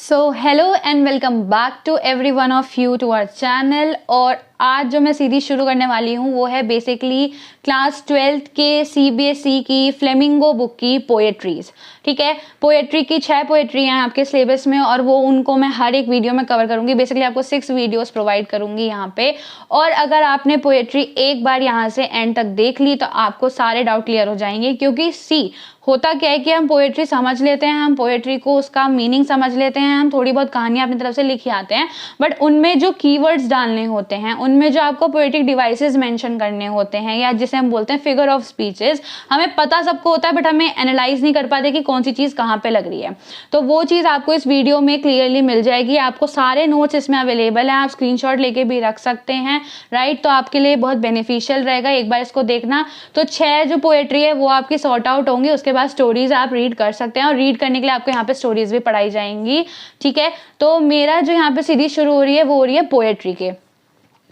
So hello and welcome back to every one of you to our channel. और आज जो मैं series शुरू करने वाली हूँ वो है बेसिकली क्लास 12th के सीबीएसई की फ्लेमिंगो बुक की पोएट्रीज। ठीक है, पोएट्री की 6 पोएट्री हैं आपके सिलेबस में और वो उनको मैं हर एक वीडियो में कवर करूँगी। बेसिकली आपको 6 वीडियोस प्रोवाइड करूँगी यहाँ पे। और अगर आपने पोएट्री एक बार यहाँ से एंड तक देख ली तो आपको सारे डाउट क्लियर हो जाएंगे, क्योंकि होता क्या है कि हम पोएट्री समझ लेते हैं, हम पोएट्री को उसका मीनिंग समझ लेते हैं, हम थोड़ी बहुत कहानियां अपनी तरफ से लिख आते हैं, बट उनमें जो कीवर्ड्स डालने होते हैं, उनमें जो आपको पोएटिक डिवाइसेस मेंशन करने होते हैं या जिसे हम बोलते हैं फिगर ऑफ स्पीचेस, हमें पता सबको होता है बट हमें एनालाइज नहीं कर पाते कि कौन सी चीज़ कहाँ पे लग रही है। तो वो चीज़ आपको इस वीडियो में क्लियरली मिल जाएगी। आपको सारे नोट्स इसमें अवेलेबल हैं, आप स्क्रीनशॉट लेके भी रख सकते हैं, राइट। तो आपके लिए बहुत बेनिफिशियल रहेगा, एक बार इसको देखना। तो 6 जो पोएट्री है वो आपकी सॉर्ट आउट होंगी, उसके बाद स्टोरीज आप रीड कर सकते हैं और रीड करने के लिए आपको यहाँ पे स्टोरीज भी पढ़ाई जाएंगी। ठीक है, तो मेरा जो यहाँ पे सीरीज शुरू हो रही है वो हो रही है पोएट्री के।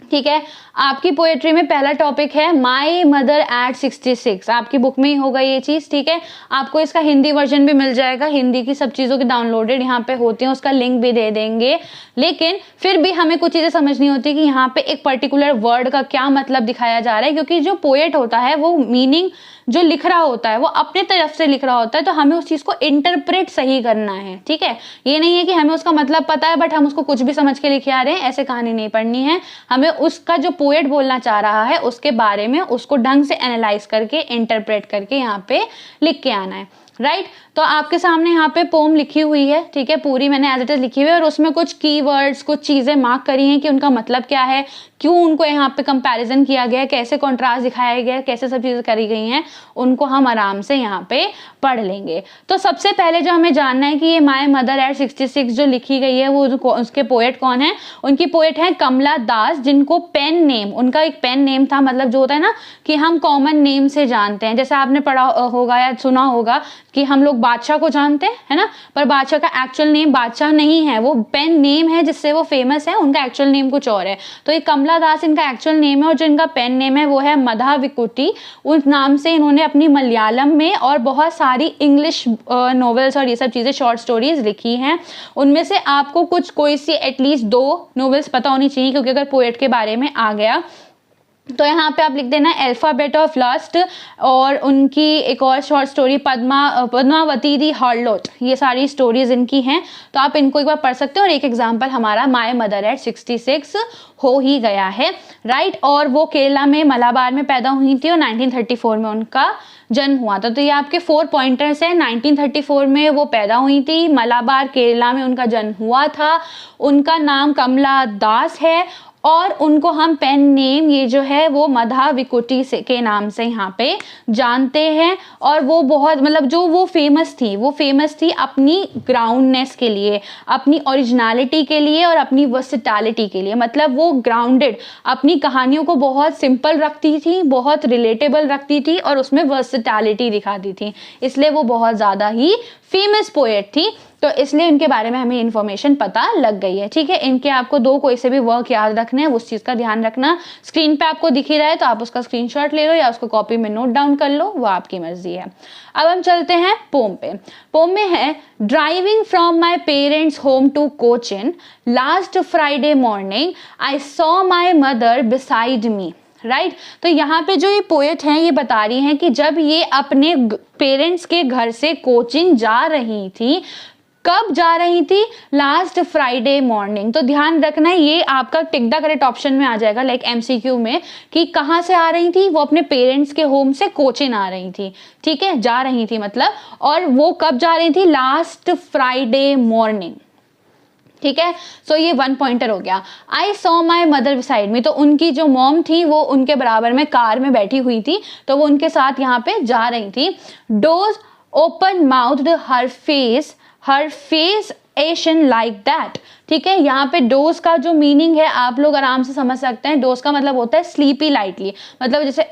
ठीक है, आपकी पोएट्री में पहला टॉपिक है माई मदर एट 66। आपकी बुक में ही होगा ये चीज़। ठीक है, आपको इसका हिंदी वर्जन भी मिल जाएगा, हिंदी की सब चीज़ों की डाउनलोडेड यहाँ पे होती हैं, उसका लिंक भी दे देंगे। लेकिन फिर भी हमें कुछ चीज़ें समझनी होती है कि यहाँ पे एक पर्टिकुलर वर्ड का क्या मतलब दिखाया जा रहा है, क्योंकि जो पोएट होता है वो मीनिंग जो लिख रहा होता है वो अपने तरफ से लिख रहा होता है, तो हमें उस चीज़ को इंटरप्रेट सही करना है। ठीक है, ये नहीं है कि हमें उसका मतलब पता है बट हम उसको कुछ भी समझ के लिखे आ रहे हैं, ऐसे कहानी नहीं पढ़नी है। हमें उसका जो पोएट बोलना चाह रहा है उसके बारे में उसको ढंग से एनालाइज करके इंटरप्रेट करके यहाँ पे लिख के आना है, राइट। तो आपके सामने यहाँ पे पोम लिखी हुई है, ठीक है, पूरी मैंने एज इट इज लिखी हुई है और उसमें कुछ कीवर्ड्स, कुछ चीज़ें मार्क करी हैं कि उनका मतलब क्या है, क्यों उनको यहाँ पे कंपैरिजन किया गया है, कैसे कॉन्ट्रास्ट दिखाया गया है, कैसे सब चीज़ें करी गई हैं, उनको हम आराम से यहाँ पे पढ़ लेंगे। तो सबसे पहले जो हमें जानना है कि ये माय मदर एट 66 जो लिखी गई है वो उसके पोएट कौन है। उनकी पोएट है कमला दास, जिनको पेन नेम, उनका एक पेन नेम था, मतलब जो होता है ना कि हम कॉमन नेम से जानते हैं, जैसे आपने पढ़ा होगा या सुना होगा कि हम लोग बादशाह को जानते हैं, है ना, पर बादशाह का एक्चुअल नेम बादशाह नहीं है, वो पेन नेम है जिससे वो फेमस है, उनका एक्चुअल नेम कुछ और है। तो ये कमला दास इनका एक्चुअल नेम है और जो इनका पेन नेम है वो है मधाविकुट्टी। उस नाम से इन्होंने अपनी मलयालम में और बहुत सारी इंग्लिश नॉवेल्स और ये सब चीज़ें, शॉर्ट स्टोरीज लिखी हैं। उनमें से आपको कोई सी एटलीस्ट 2 नॉवेल्स पता होनी चाहिए, क्योंकि अगर पोएट के बारे में आ गया तो यहाँ पे आप लिख देना अल्फाबेट ऑफ लस्ट, और उनकी एक और शॉर्ट स्टोरी पद्मावती दी हार्लोट, ये सारी स्टोरीज इनकी हैं, तो आप इनको एक बार पढ़ सकते हो। और एक एग्जांपल हमारा माय मदर एट 66 हो ही गया है, राइट। और वो केरला में मलाबार में पैदा हुई थी और 1934 में उनका जन्म हुआ था। तो ये आपके 4 पॉइंटर्स हैं। 1934 में वो पैदा हुई थी, मलाबार केरला में उनका जन्म हुआ था, उनका नाम कमला दास है और उनको हम पेन नेम ये जो है वो मधाविकुट्टी से के नाम से यहाँ पे जानते हैं। और वो बहुत, मतलब जो वो फेमस थी अपनी ग्राउंडनेस के लिए, अपनी ओरिजिनलिटी के लिए और अपनी वर्सेटैलिटी के लिए। मतलब वो ग्राउंडेड, अपनी कहानियों को बहुत सिंपल रखती थी, बहुत रिलेटेबल रखती थी और उसमें वर्सेटैलिटी दिखाती थी, इसलिए वो बहुत ज़्यादा ही फेमस पोएट थी। तो इसलिए इनके बारे में हमें इन्फॉर्मेशन पता लग गई है। ठीक है, इनके आपको 2 कोई से भी वर्क याद रखने हैं, उस चीज़ का ध्यान रखना। स्क्रीन पे आपको दिख ही रहा है तो आप उसका स्क्रीनशॉट ले लो या उसको कॉपी में नोट डाउन कर लो, वो आपकी मर्जी है। अब हम चलते हैं पोम पे। पोम में है driving from my parents home to Cochin last Friday morning I saw my mother beside me, right. तो यहाँ पे जो ये पोएट हैं ये बता रही हैं कि जब ये अपने पेरेंट्स के घर से कोचिंग जा रही थी, कब जा रही थी, लास्ट फ्राइडे मॉर्निंग। तो ध्यान रखना ये आपका टिक द करेक्ट ऑप्शन में आ जाएगा, लाइक एमसीक्यू में, कि कहाँ से आ रही थी, वो अपने पेरेंट्स के होम से कोचिन आ रही थी। ठीक है, जा रही थी मतलब, और वो कब जा रही थी, लास्ट फ्राइडे मॉर्निंग। ठीक है, सो ये 1 पॉइंटर हो गया। आई सॉ माई मदर बिसाइड मी, तो उनकी जो मॉम थी वो उनके बराबर में कार में बैठी हुई थी, तो वो उनके साथ यहाँ पे जा रही थी। Those open mouthed her fascination like that. ठीक है, यहाँ पे डोज का जो मीनिंग है आप लोग आराम से समझ सकते हैं। डोज का मतलब होता है स्लीपी लाइटली, मतलब जैसे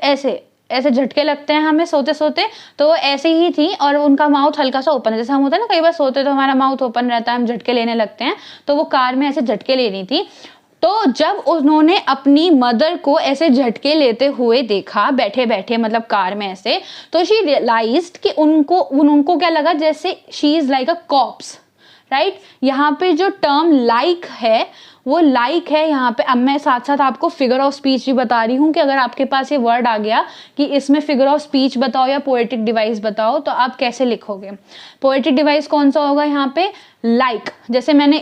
ऐसे झटके लगते हैं हमें सोते सोते, तो वो ऐसे ही थी और उनका माउथ हल्का सा ओपन है। जैसे हम होता है ना, कई बार सोते तो हमारा माउथ ओपन रहता है, हम झटके लेने लगते हैं, तो वो कार में ऐसे झटके ले रही थी। तो जब उन्होंने अपनी मदर को ऐसे झटके लेते हुए देखा, बैठे बैठे मतलब कार में ऐसे, तो शी रियलाइज्ड कि उनको क्या लगा, जैसे she is like a cops, right. यहाँ पे जो टर्म लाइक है वो लाइक है यहाँ पे। अब मैं साथ साथ आपको फिगर ऑफ स्पीच भी बता रही हूँ कि अगर आपके पास ये वर्ड आ गया कि इसमें फिगर ऑफ स्पीच बताओ या पोएटिक डिवाइस बताओ तो आप कैसे लिखोगे। पोएटिक डिवाइस कौन सा होगा यहाँ पे, लाइक। जैसे मैंने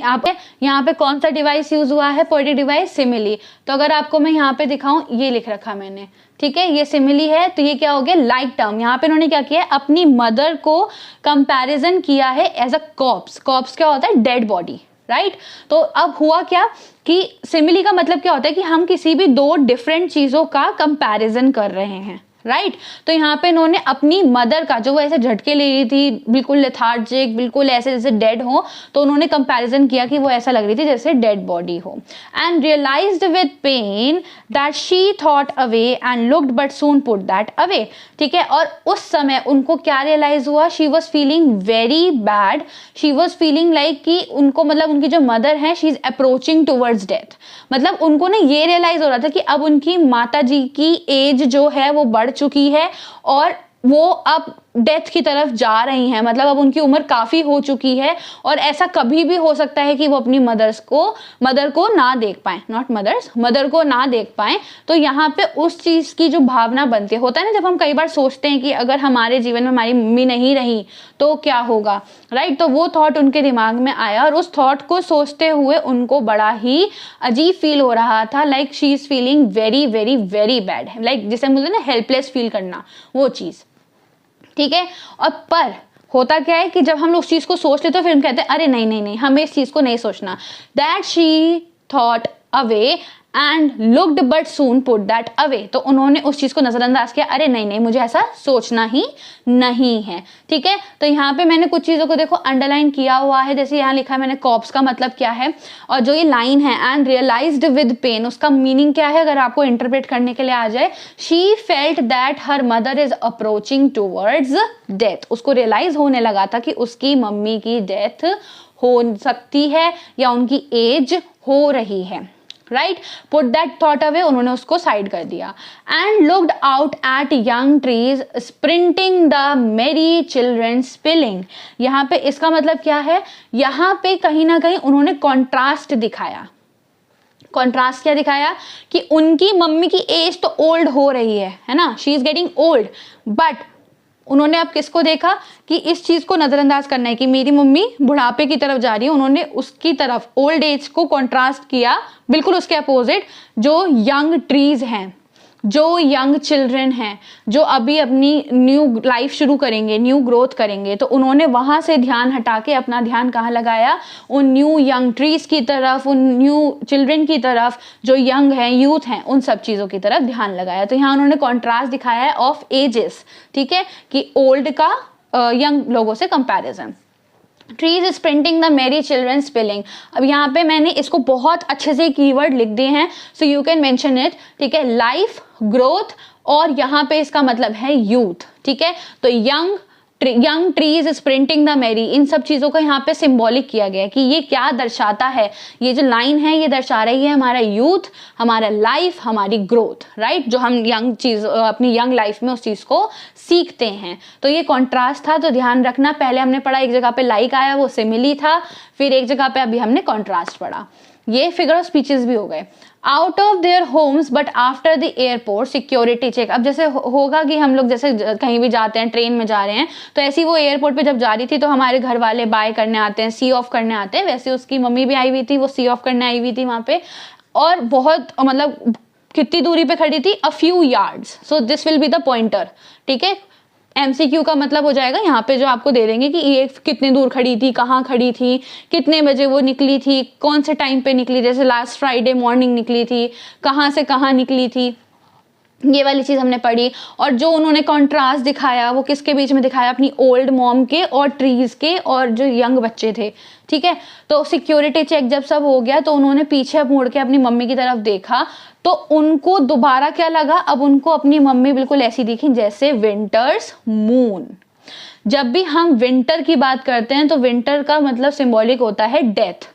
यहाँ पे कौन सा डिवाइस यूज हुआ है, पोएटिक डिवाइस सिमिली। तो अगर आपको मैं यहाँ पे दिखाऊं, ये लिख रखा मैंने, ठीक है, ये सिमिली है, तो ये क्या हो गया, लाइक टर्म। यहाँ पे उन्होंने क्या किया है, अपनी मदर को कंपैरिजन किया है एज अ कॉर्प्स। कॉर्प्स क्या होता है, डेड बॉडी, राइट। तो अब हुआ क्या कि सिमिली का मतलब क्या होता है कि हम किसी भी दो डिफरेंट चीजों का कंपैरिजन कर रहे हैं, राइट। तो यहाँ पे इन्होंने अपनी मदर का, जो वो ऐसे झटके ले रही थी, बिल्कुल लेथार्जिक, बिल्कुल ऐसे जैसे डेड हो, तो उन्होंने कंपैरिजन किया कि वो ऐसा लग रही थी जैसे डेड बॉडी हो। And realised with pain that she thought away and looked but soon put that away, ठीक है। और उस समय उनको क्या रियलाइज हुआ, she was feeling very bad, she was feeling like कि उनको, मतलब उनकी जो मदर है, she is approaching towards death. मतलब उनको ना ये रियलाइज हो रहा था कि अब उनकी माता जी की एज जो है वो बढ़ चुकी है और वो अब डेथ की तरफ जा रही हैं। मतलब अब उनकी उम्र काफी हो चुकी है और ऐसा कभी भी हो सकता है कि वो अपनी मदर को ना देख पाए, नॉट मदर्स, मदर को ना देख पाए। तो यहाँ पे उस चीज की जो भावना बनती है, होता है ना, जब हम कई बार सोचते हैं कि अगर हमारे जीवन में हमारी मम्मी नहीं रही तो क्या होगा, राइट। तो वो थॉट उनके दिमाग में आया और उस थॉट को सोचते हुए उनको बड़ा ही अजीब फील हो रहा था, like she is feeling very very very bad, like जिसे हम बोलते हैं ना हेल्पलेस फील करना, वो चीज, ठीक है। और पर होता क्या है कि जब हम लोग उस चीज को सोच लेते तो फिर हम कहते हैं अरे नहीं नहीं नहीं, हमें इस चीज को नहीं सोचना। That she thought away and looked but soon put that away. तो उन्होंने उस चीज को नजरअंदाज किया, अरे नहीं नहीं, मुझे ऐसा सोचना ही नहीं है, ठीक है। तो यहाँ पे मैंने कुछ चीजों को देखो अंडरलाइन किया हुआ है, जैसे यहाँ लिखा है मैंने कॉप्स का मतलब क्या है, और जो ये लाइन है एंड रियलाइज्ड विद पेन, उसका मीनिंग क्या है अगर आपको इंटरप्रेट करने के लिए आ जाए, she felt that her mother is approaching towards death. उसको रियलाइज होने लगा था कि उसकी मम्मी की डेथ हो सकती है या उनकी एज हो रही है, right. Put that thought away, उन्होंने उसको साइड कर दिया। And looked out at young trees sprinting the merry children spilling. यहाँ पे इसका मतलब क्या है, यहाँ पे कहीं ना कहीं उन्होंने कॉन्ट्रास्ट दिखाया। कॉन्ट्रास्ट क्या दिखाया कि उनकी मम्मी की एज तो ओल्ड हो रही है ना, she is getting old, but उन्होंने अब किसको देखा कि इस चीज को नजरअंदाज करना है कि मेरी मम्मी बुढ़ापे की तरफ जा रही है। उन्होंने उसकी तरफ ओल्ड एज को कॉन्ट्रास्ट किया, बिल्कुल उसके अपोजिट, जो यंग ट्रीज हैं, जो यंग चिल्ड्रन हैं, जो अभी अपनी न्यू लाइफ शुरू करेंगे, न्यू ग्रोथ करेंगे, तो उन्होंने वहां से ध्यान हटा के अपना ध्यान कहाँ लगाया, उन न्यू यंग ट्रीज की तरफ, उन न्यू चिल्ड्रन की तरफ, जो यंग हैं, यूथ हैं, उन सब चीजों की तरफ ध्यान लगाया। तो यहाँ उन्होंने कॉन्ट्रास्ट दिखाया है ऑफ एजेस, ठीक है, कि ओल्ड का यंग लोगों से comparison. Trees sprinting the merry children spilling. अब यहाँ पे मैंने इसको बहुत अच्छे से कीवर्ड लिख दिए हैं, so you can mention it, ठीक है, लाइफ, ग्रोथ, और यहाँ पे इसका मतलब है यूथ, ठीक है। तो यंग ट्रीज स्प्रिंटिंग द मेरी, इन सब चीजों को यहाँ पे सिंबॉलिक किया गया है कि ये क्या दर्शाता है, ये जो लाइन है ये दर्शा रही है हमारा यूथ, हमारा लाइफ, हमारी ग्रोथ, राइट, जो हम यंग चीज अपनी यंग लाइफ में उस चीज को सीखते हैं। तो ये कॉन्ट्रास्ट था, तो ध्यान रखना, पहले हमने पढ़ा एक जगह पे लाइक आया, वो सिमिली था, फिर एक जगह पे अभी हमने कॉन्ट्रास्ट पढ़ा। ये फिगर ऑफ स्पीचेस भी हो गए। Out of their homes but after the airport security check. अब जैसे होगा कि हम लोग जैसे कहीं भी जाते हैं, ट्रेन में जा रहे हैं, तो ऐसी वो एयरपोर्ट पे जब जा रही थी तो हमारे घर वाले बाय करने आते हैं, सी ऑफ करने आते हैं, वैसे उसकी मम्मी भी आई हुई थी, वो सी ऑफ करने आई हुई थी वहां पे, और बहुत मतलब कितनी दूरी पे खड़ी थी, a few yards, so this will be the pointer, ठीक है। MCQ का मतलब हो जाएगा यहाँ पे जो आपको दे देंगे कि ये कितने दूर खड़ी थी, कहाँ खड़ी थी, कितने बजे वो निकली थी, कौन से टाइम पे निकली, जैसे लास्ट फ्राइडे मॉर्निंग निकली थी, कहाँ से कहाँ निकली थी, ये वाली चीज हमने पढ़ी। और जो उन्होंने कॉन्ट्रास्ट दिखाया वो किसके बीच में दिखाया, अपनी ओल्ड मॉम के और ट्रीज के और जो यंग बच्चे थे, ठीक है। तो सिक्योरिटी चेक जब सब हो गया तो उन्होंने पीछे मुड़ के अपनी मम्मी की तरफ देखा, तो उनको दोबारा क्या लगा, अब उनको अपनी मम्मी बिल्कुल ऐसी दिखी जैसे विंटर्स मून। जब भी हम विंटर की बात करते हैं तो विंटर का मतलब सिंबॉलिक होता है डेथ,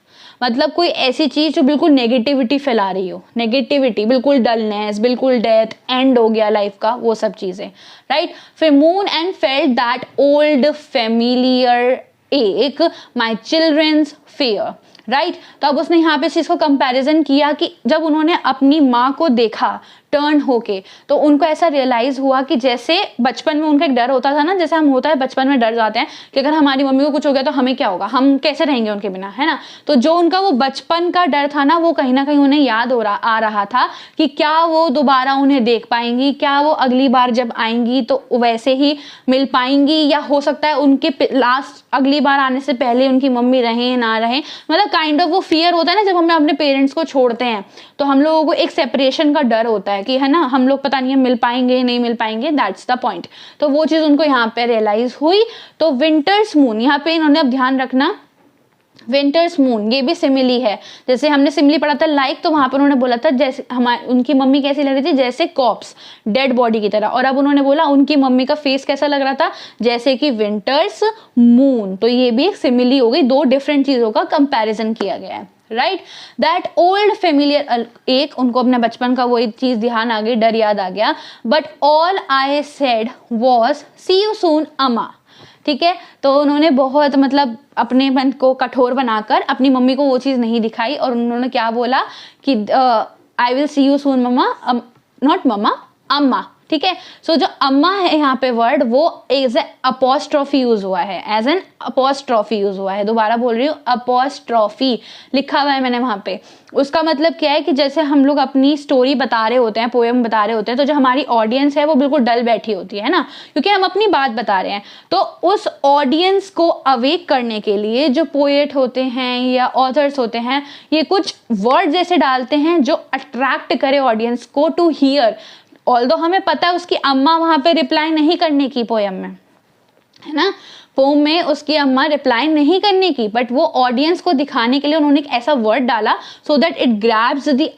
मतलब कोई ऐसी चीज जो बिल्कुल नेगेटिविटी फैला रही हो, नेगेटिविटी, बिल्कुल डलनेस, बिल्कुल डेथ, एंड हो गया लाइफ का, वो सब चीजें, राइट। फिर moon and felt that old familiar एक माई चिल्ड्रंस फेयर, राइट। तो अब उसने यहाँ पे इस चीज को कंपैरिजन किया कि जब उन्होंने अपनी माँ को देखा टर्न होके, तो उनको ऐसा रियलाइज हुआ कि जैसे बचपन में उनका एक डर होता था ना, जैसे हम होता है बचपन में डर जाते हैं कि अगर हमारी मम्मी को कुछ हो गया तो हमें क्या होगा, हम कैसे रहेंगे उनके बिना, है ना। तो जो उनका वो बचपन का डर था ना, वो कहीं ना कहीं उन्हें याद आ रहा था कि क्या वो दोबारा उन्हें देख पाएंगी, क्या वो अगली बार जब आएंगी तो वैसे ही मिल पाएंगी, या हो सकता है उनके लास्ट अगली बार आने से पहले उनकी मम्मी रहें ना रहें। मतलब काइंड ऑफ वो फियर होता है ना, जब हम अपने पेरेंट्स को छोड़ते हैं तो हम लोगों को एक सेपरेशन का डर होता है कि है ना, हम लोग पता नहीं मिल पाएंगे नहीं मिल पाएंगे, दैट्स द पॉइंट। तो वो चीज उनको यहाँ पे रियलाइज हुई। तो विंटर्स मून, यहाँ पे इन्होंने अब ध्यान रखना, विंटर्स मून ये भी सिमिली है, जैसे हमने सिमिली पढ़ा था लाइक, तो वहां पर उन्होंने बोला था जैसे हमारी उनकी मम्मी कैसी लग रही थी, जैसे कॉप्स, डेड बॉडी की तरह। और अब उन्होंने बोला उनकी मम्मी का फेस कैसा लग रहा था, जैसे कि विंटर्स मून। तो ये भी एक सिमिली हो गई, दो डिफरेंट चीजों का कंपैरिजन किया गया है, राइट। दैट ओल्ड फेमिलियर, एक उनको अपने बचपन का वही चीज ध्यान आ गई, डर याद आ गया। But all I said was see you soon Amma, ठीक है। तो उन्होंने बहुत मतलब अपने मन को कठोर बनाकर अपनी मम्मी को वो चीज नहीं दिखाई, और उन्होंने क्या बोला कि I will see you soon mamma, not mamma, amma, ठीक है। सो जो अम्मा है यहाँ पे वर्ड, वो एज ए अपोस्ट्रॉफी यूज हुआ है, एज एन अपोस्ट्रॉफी यूज हुआ है। दोबारा बोल रही हूँ, अपोस्ट्रॉफी लिखा हुआ है मैंने वहां पे। उसका मतलब क्या है कि जैसे हम लोग अपनी स्टोरी बता रहे होते हैं, पोएम बता रहे होते हैं, तो जो हमारी ऑडियंस है वो बिल्कुल डल बैठी होती है ना, क्योंकि हम अपनी बात बता रहे हैं। तो उस ऑडियंस को अवेक करने के लिए जो पोएट होते हैं या ऑथर्स होते हैं, ये कुछ वर्ड जैसे डालते हैं जो अट्रैक्ट करे ऑडियंस को टू हियर। ऑल्दो हमें पता है उसकी अम्मा वहां पे रिप्लाई नहीं करने की पोएम में, है ना, पोम में उसकी अम्मा रिप्लाई नहीं करने की, बट वो ऑडियंस को दिखाने के लिए उन्होंने एक ऐसा वर्ड डाला so that it grabs the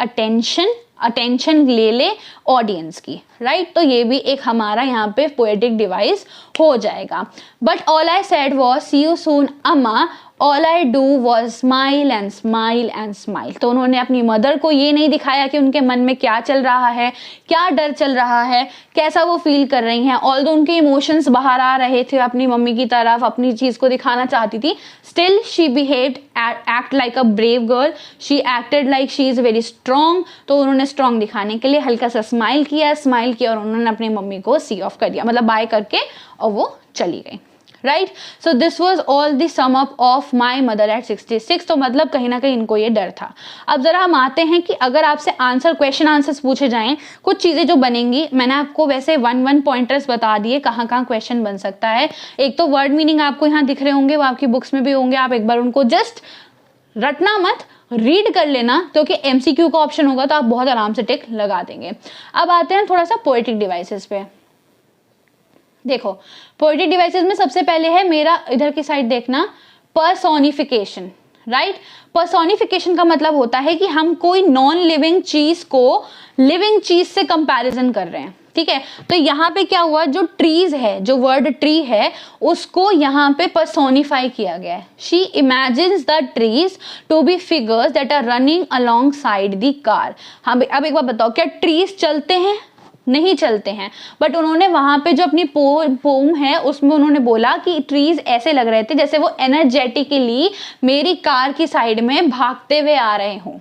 attention ले ले ऑडियंस की, राइट। तो ये भी एक हमारा यहाँ पे पोएटिक डिवाइस हो जाएगा। But all I said was see you soon amma, all I do was smile and smile and smile. तो उन्होंने अपनी मदर को ये नहीं दिखाया कि उनके मन में क्या चल रहा है, क्या डर चल रहा है, कैसा वो फील कर रही हैं। ऑल्दो उनके इमोशंस बाहर आ रहे थे अपनी मम्मी की तरफ, अपनी चीज को दिखाना चाहती थी, still she behaved act like a brave girl, she acted like she is very strong. तो उन्होंने स्ट्रॉन्ग दिखाने के लिए हल्का सा स्माइल किया और उन्होंने अपनी मम्मी को सी ऑफ कर दिया, मतलब बाय करके, और वो चली गई, right. So this was all the sum up of my mother eight 66। तो मतलब कहीं ना कहीं इनको ये डर था। अब जरा हम आते हैं कि अगर आपसे क्वेश्चन आंसर्स पूछे जाएं, कुछ चीजें जो बनेंगी, मैंने आपको वैसे 1 पॉइंटर्स बता दिए कहाँ कहाँ क्वेश्चन बन सकता है। एक तो वर्ड मीनिंग आपको यहाँ दिख रहे होंगे, वो आपकी बुक्स में भी होंगे, आप एक बार उनको जस्ट रटना मत, रीड कर लेना, क्योंकि एमसीक्यू का ऑप्शन होगा तो आप बहुत आराम से टिक लगा देंगे। अब आते हैं थोड़ा सा पोएटिक डिवाइसेस पे। देखो पोएटिक डिवाइसेस में सबसे पहले है मेरा, इधर की साइड देखना, पर्सोनिफिकेशन, राइट। पर्सोनिफिकेशन का मतलब होता है कि हम कोई नॉन लिविंग चीज को लिविंग चीज से कंपैरिजन कर रहे हैं, ठीक है। तो यहाँ पे क्या हुआ, जो ट्रीज है, जो वर्ड ट्री है, उसको यहाँ पे पर्सोनिफाई किया गया है। She imagines the trees to be figures that are running alongside the car. हाँ अब एक बार बताओ, क्या ट्रीज चलते हैं? नहीं चलते हैं, बट उन्होंने वहां पे जो अपनी पोम है उसमें उन्होंने बोला कि ट्रीज ऐसे लग रहे थे जैसे वो एनर्जेटिकली मेरी कार की साइड में भागते हुए आ रहे हों।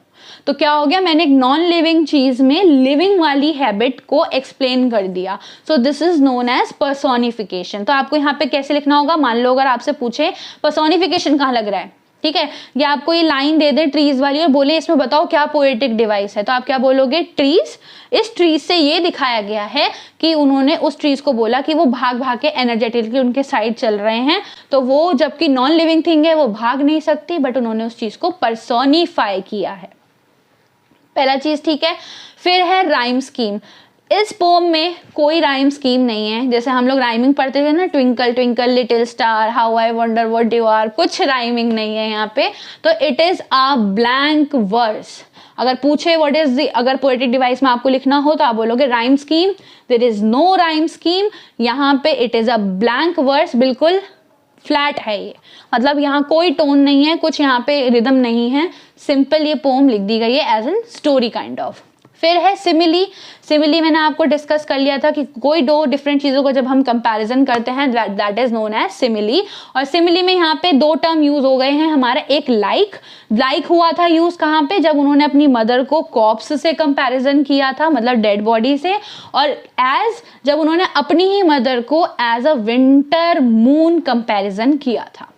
तो क्या हो गया, मैंने एक नॉन लिविंग चीज में लिविंग वाली हैबिट को एक्सप्लेन कर दिया। So this is known as personification. तो आपको यहाँ पे कैसे लिखना होगा, मान लो अगर आपसे पूछे पर्सोनिफिकेशन कहाँ लग रहा है, ठीक है, या आपको ये लाइन दे दे ट्रीज वाली और बोले इसमें बताओ क्या पोएटिक डिवाइस है, तो आप क्या बोलोगे, ट्रीज। इस ट्रीज से ये दिखाया गया है कि उन्होंने उस ट्रीज को बोला कि वो भाग भाग के एनर्जेटिकली उनके साइड चल रहे हैं, तो वो जबकि नॉन लिविंग थिंग है वो भाग नहीं सकती, बट उन्होंने उस चीज को पर्सोनिफाई किया है, पहला चीज, ठीक है। फिर है राइम स्कीम। इस पोम में कोई राइम स्कीम नहीं है, जैसे हम लोग राइमिंग पढ़ते थे ना, twinkle twinkle little star, how I wonder what you are, कुछ राइमिंग नहीं है यहाँ पे। तो it is a blank verse. अगर पूछे व्हाट इज द, अगर पोएटिक डिवाइस में आपको लिखना हो तो आप बोलोगे rhyme scheme, there is no rhyme scheme. यहाँ पे it is a blank verse, बिल्कुल फ्लैट है ये, मतलब यहाँ कोई टोन नहीं है, कुछ यहाँ पे रिदम नहीं है, सिंपल ये पोम लिख दी गई है as an story kind of. फिर है सिमिली। सिमिली मैंने आपको डिस्कस कर लिया था कि कोई दो डिफरेंट चीज़ों को जब हम कंपैरिजन करते हैं that is known as simile. और सिमिली में यहाँ पे दो टर्म यूज हो गए हैं हमारा, एक लाइक हुआ था यूज कहाँ पे, जब उन्होंने अपनी मदर को कॉप्स से कंपैरिजन किया था, मतलब डेड बॉडी से, और एज जब उन्होंने अपनी ही मदर को as a winter moon comparison किया था।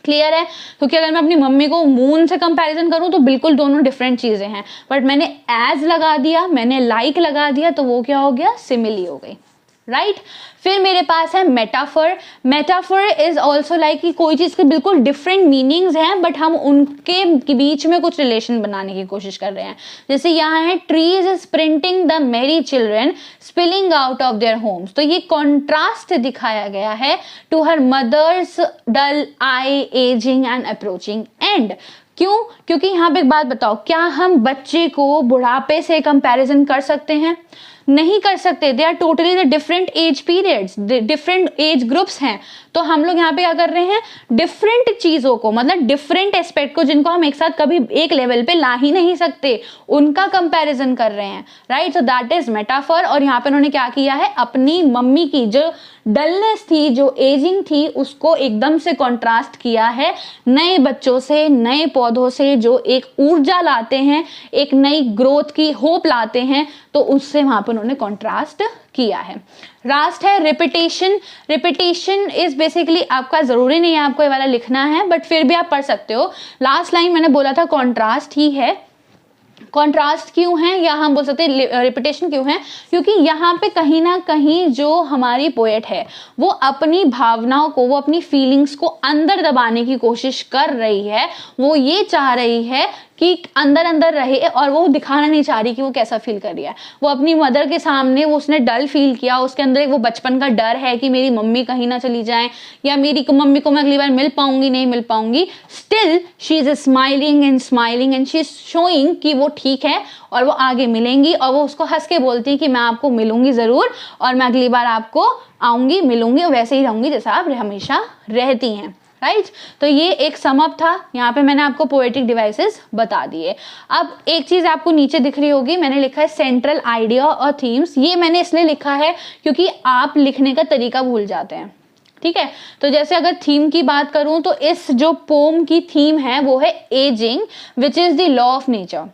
क्लियर है? क्योंकि अगर मैं अपनी मम्मी को मून से कंपैरिजन करूं तो बिल्कुल दोनों डिफरेंट चीजें हैं, बट मैंने एज लगा दिया, मैंने लाइक लगा दिया, तो वो क्या हो गया, सिमिली हो गई, राइट। फिर मेरे पास है metaphor. Metaphor is also like कि कोई चीज के बिल्कुल डिफरेंट मीनिंग्स हैं बट हम उनके बीच में कुछ रिलेशन बनाने की कोशिश कर रहे हैं। जैसे यहाँ है trees sprinting the merry children spilling out of their homes, तो ये कॉन्ट्रास्ट दिखाया गया है to her mother's dull eye ageing and approaching end. क्यों? क्योंकि यहाँ पे एक बात बताओ, क्या हम बच्चे को बुढ़ापे से कंपैरिजन कर सकते हैं? नहीं कर सकते। They are totally the different age periods, different age groups हैं। तो हम लोग यहाँ पे क्या कर रहे हैं, डिफरेंट चीजों को, मतलब डिफरेंट एस्पेक्ट को, जिनको हम एक साथ कभी एक लेवल पे ला ही नहीं सकते, उनका कंपैरिजन कर रहे हैं, right. So that is metaphor. और यहाँ पे उन्होंने क्या किया है, अपनी मम्मी की जो डलनेस थी, जो एजिंग थी, उसको एकदम से कॉन्ट्रास्ट किया है नए बच्चों से, नए पौधों से, जो एक ऊर्जा लाते हैं, एक नई ग्रोथ की होप लाते हैं, तो उससे वहां पर उन्होंने कॉन्ट्रास्ट किया है। लास्ट है रिपीटेशन। रिपीटेशन इज बेसिकली, आपका जरूरी नहीं है आपको ये वाला लिखना है, बट फिर भी आप पढ़ सकते हो। लास्ट लाइन मैंने बोला था कॉन्ट्रास्ट ही है। कॉन्ट्रास्ट क्यों है, या हम बोल सकते हैं रिपीटेशन क्यों है, क्योंकि यहाँ पे कहीं ना कहीं जो हमारी पोएट है वो अपनी भावनाओं को, वो अपनी फीलिंग्स को अंदर दबाने की कोशिश कर रही है। वो ये चाह रही है कि अंदर अंदर रहे और वो दिखाना नहीं चाह रही कि वो कैसा फील कर रही है। वो अपनी मदर के सामने वो उसने डल फील किया, उसके अंदर एक वो बचपन का डर है कि मेरी मम्मी कहीं ना चली जाए, या मेरी मम्मी को मैं अगली बार मिल पाऊंगी नहीं मिल पाऊंगी। Still she is smiling and she is showing कि वो ठीक है और वो आगे मिलेंगी, और वो उसको हंस के बोलती है कि मैं आपको मिलूंगी जरूर, और मैं अगली बार आपको आऊंगी, मिलूंगी, और वैसे ही रहूंगी जैसा आप हमेशा रहती हैं, राइट। तो ये एक समअप था। यहाँ पे मैंने आपको पोएटिक डिवाइसेस बता दिए। अब एक चीज आपको नीचे दिख रही होगी, मैंने लिखा है सेंट्रल आइडिया और थीम्स। ये मैंने इसलिए लिखा है क्योंकि आप लिखने का तरीका भूल जाते हैं, ठीक है। तो जैसे अगर थीम की बात करूं तो इस जो पोम की थीम है वो है ageing which is the law of nature.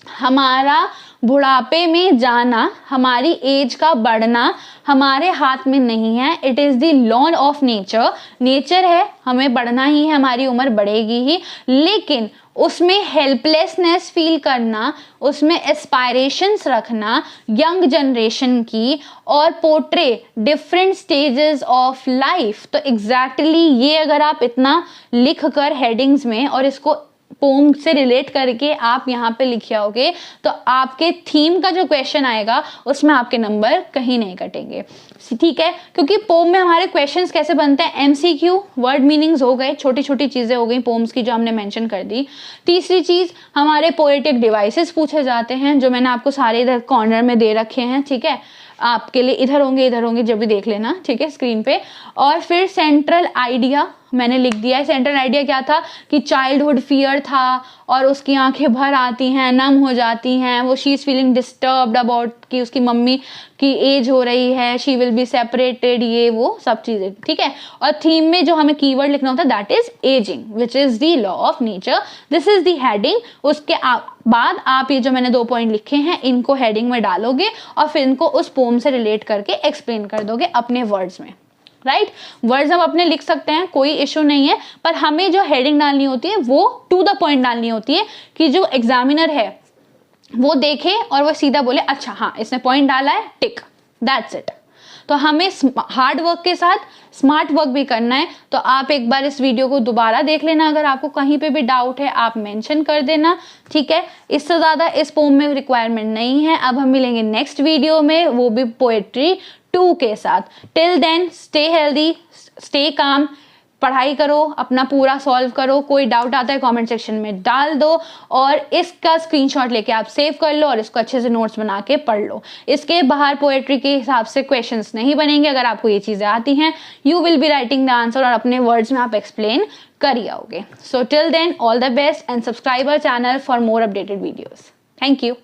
हमारा बुढ़ापे में जाना, हमारी एज का बढ़ना हमारे हाथ में नहीं है। It is the law of nature. Nature है, हमें बढ़ना ही है, हमारी उम्र बढ़ेगी ही, लेकिन उसमें हेल्पलेसनेस फील करना, उसमें एस्पायरेशंस रखना यंग जनरेशन की, और portray different stages of life. तो एग्जैक्टली ये अगर आप इतना लिख कर हेडिंग्स में और इसको पोम से रिलेट करके आप यहाँ पे लिखे होगे, तो आपके थीम का जो क्वेश्चन आएगा उसमें आपके नंबर कहीं नहीं कटेंगे, ठीक है। क्योंकि पोम में हमारे क्वेश्चंस कैसे बनते हैं, एमसीक्यू, वर्ड मीनिंग्स हो गए, छोटी छोटी चीजें हो गई पोम्स की जो हमने मेंशन कर दी। तीसरी चीज, हमारे पोएटिक डिवाइसेस पूछे जाते हैं, जो मैंने आपको सारे इधर कॉर्नर में दे रखे हैं, ठीक है। आपके लिए इधर होंगे जब भी देख लेना, ठीक है, स्क्रीन पे। और फिर सेंट्रल आइडिया मैंने लिख दिया है। सेंट्रल आइडिया क्या था कि चाइल्डहुड फियर था और उसकी आंखें भर आती हैं, नम हो जाती हैं, वो she is feeling disturbed about कि उसकी मम्मी की एज हो रही है, शी विल बी सेपरेटेड, ये वो सब चीजें, ठीक है। और थीम में जो हमें कीवर्ड लिखना होता है that is ageing which is the law of nature. This is the heading. उसके बाद आप ये जो मैंने 2 पॉइंट लिखे हैं इनको हेडिंग में डालोगे और फिर इनको उस पोम से रिलेट करके एक्सप्लेन कर दोगे अपने वर्ड्स में, राइट। वर्ड्स हम अपने लिख सकते हैं, कोई इशू नहीं है, पर हमें जो हेडिंग डालनी होती है वो टू द पॉइंट डालनी होती है कि जो एग्जामिनर है वो देखे और वो सीधा बोले अच्छा हाँ इसने पॉइंट डाला है, टिक, दैट्स इट। तो हमें हार्ड वर्क के साथ स्मार्ट वर्क भी करना है। तो आप एक बार इस वीडियो को दोबारा देख लेना, अगर आपको कहीं पे भी डाउट है आप मेंशन कर देना, ठीक है। इससे ज़्यादा इस पोम में रिक्वायरमेंट नहीं है। अब हम मिलेंगे नेक्स्ट वीडियो में, वो भी पोएट्री 2 के साथ। Till then stay healthy, stay calm, पढ़ाई करो, अपना पूरा सॉल्व करो। कोई डाउट आता है कमेंट सेक्शन में डाल दो, और इसका स्क्रीनशॉट लेके आप सेव कर लो और इसको अच्छे से नोट्स बना के पढ़ लो। इसके बाहर पोएट्री के हिसाब से क्वेश्चंस नहीं बनेंगे। अगर आपको ये चीज़ें आती हैं you will be writing the answer और अपने वर्ड्स में आप एक्सप्लेन कर आओगे। So till then all the best and subscribe our channel for more updated videos. Thank you.